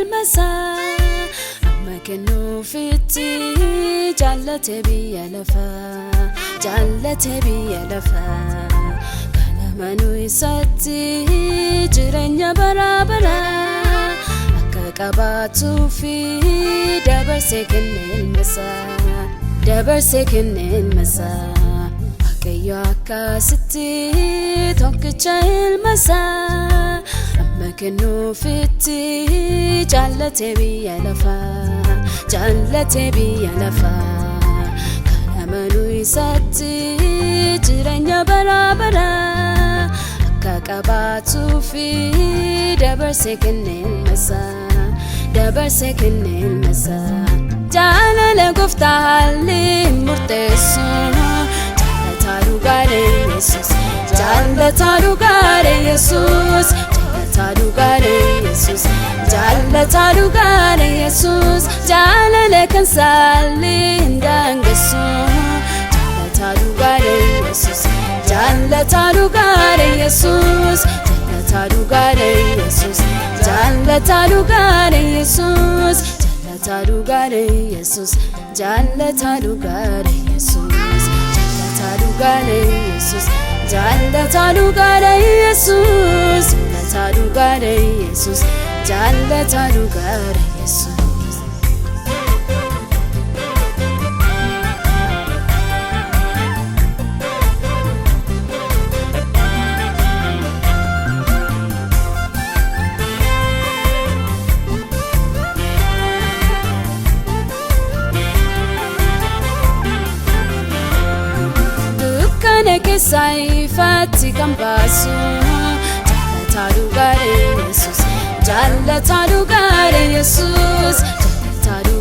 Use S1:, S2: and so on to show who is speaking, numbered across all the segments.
S1: المساء أما كنو فتي جالت بي لفا جالت بي لفا كان منو يساتي جرنيا برا برا أكا قباتو في دبر سكن المساء دبر سكن المساء أكيو أكا ستي توكتشا المساء أما كنو فتي جالت بي لفا جالت بي لفا كان منو يساتي جرنيا برا برا أكا قباتو في دبر سكن المساء دبر سكن المساء جعل لقفتها اللي مرتسون جعل تارو يسوس جعل تارو يسوس جعل تارو يسوس جعل تارو يسوس جعل لكن سالي هندانجسون جعل تارو يسوس جعل تارو يسوس جعل تارو يسوس جعل تارو يسوس جعل تارو يسوس جعل تارو يسوس جعل تارو يسوس جعل تارو يسوس جعل تارو يسوس Neke saifati kambasu Jalla taru gare Jesus Jalla taru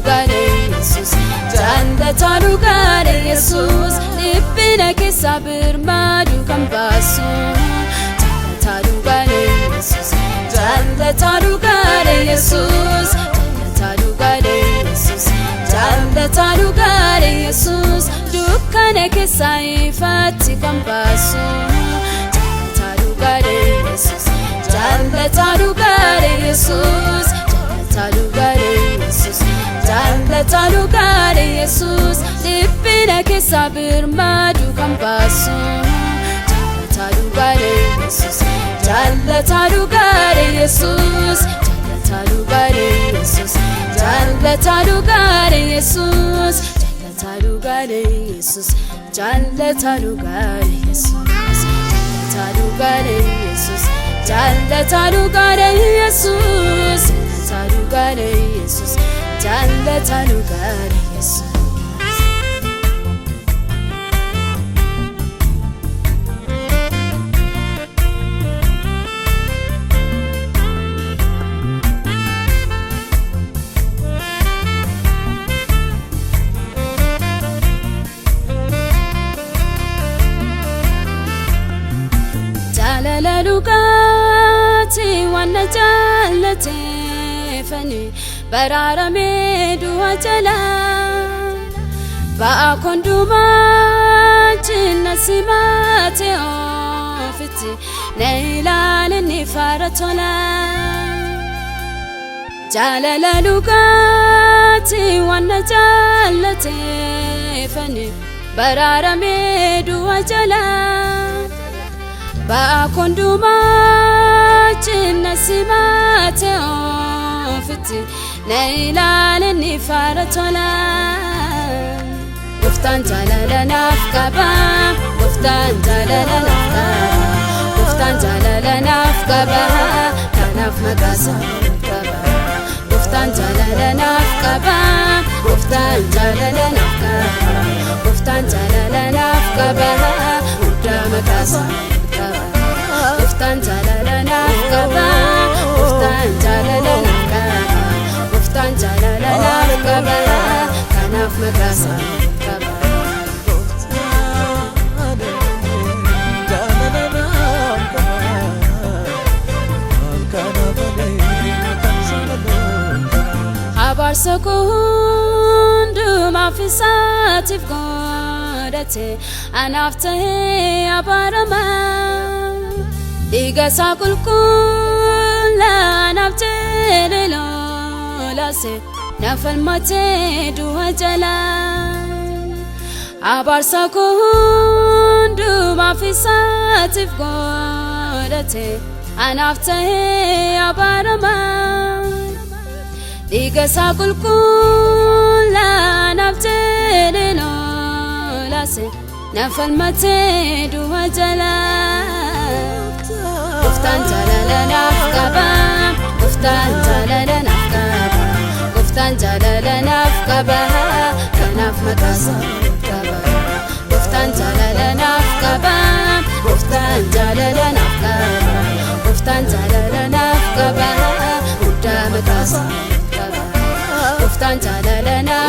S1: gare Jesus Jalla taru gare Jesus Lippina ke sabir madu kambasu Jalla taru gare Jesus Jalla taru gare Jesus Jalla taru gare Jesus Jalla taru gare Jesus Dukkana ke saifati kambasu Jalla taru gare Jesus Jalla taru gare Jesus Jalla taru gare Jesus Jalla taru gare Jesus Lippina ke sabir madu kambasu Jalla taru gare Jesus Jalla taru gare Jesus Jalla taru gare Jesus Jalla taru gare Jesus Jalla taru gare Jesus Jalla taru gare Jesus Jalla taru gare Jesus Jalla taru gare Jesus Jalla taru gare Jesus Jalla taru gare Jesus Lugati wana jalate fani barara medu ajala ba konduma jinna simate ofiti neila ni faratola jalala lugati wana jalate fani barara medu ajala ba konduma jinna simate ofiti neila ni faratola guftan jalala nafkaba guftan jalala nafkaba guftan jalala nafkaba kanaf magasa kaba guftan jalala nafkaba guftan jalala nafkaba guftan jalala nafkaba uda magasa Guftan jalala nafkaba Guftan jalala nafkaba Guftan jalala nafkaba Kanaf magasa kaba Habar sekundu mafisatif godate Anafte abarama Diga sakul kula nafte lelo lase nafal mate duha jala abarsa kundu mafisatif godate anafte abarama diga sakul kula nafte no lase nafal mate duha jala Guftan jalala nafkaba Guftan jalala nafkaba Guftan jalala nafkaba Kanaf matasa nafkaba Guftan jalala nafkaba Guftan jalala nafkaba Guftan jalala nafkaba Udda matasa nafkaba Guftan jalala nafkaba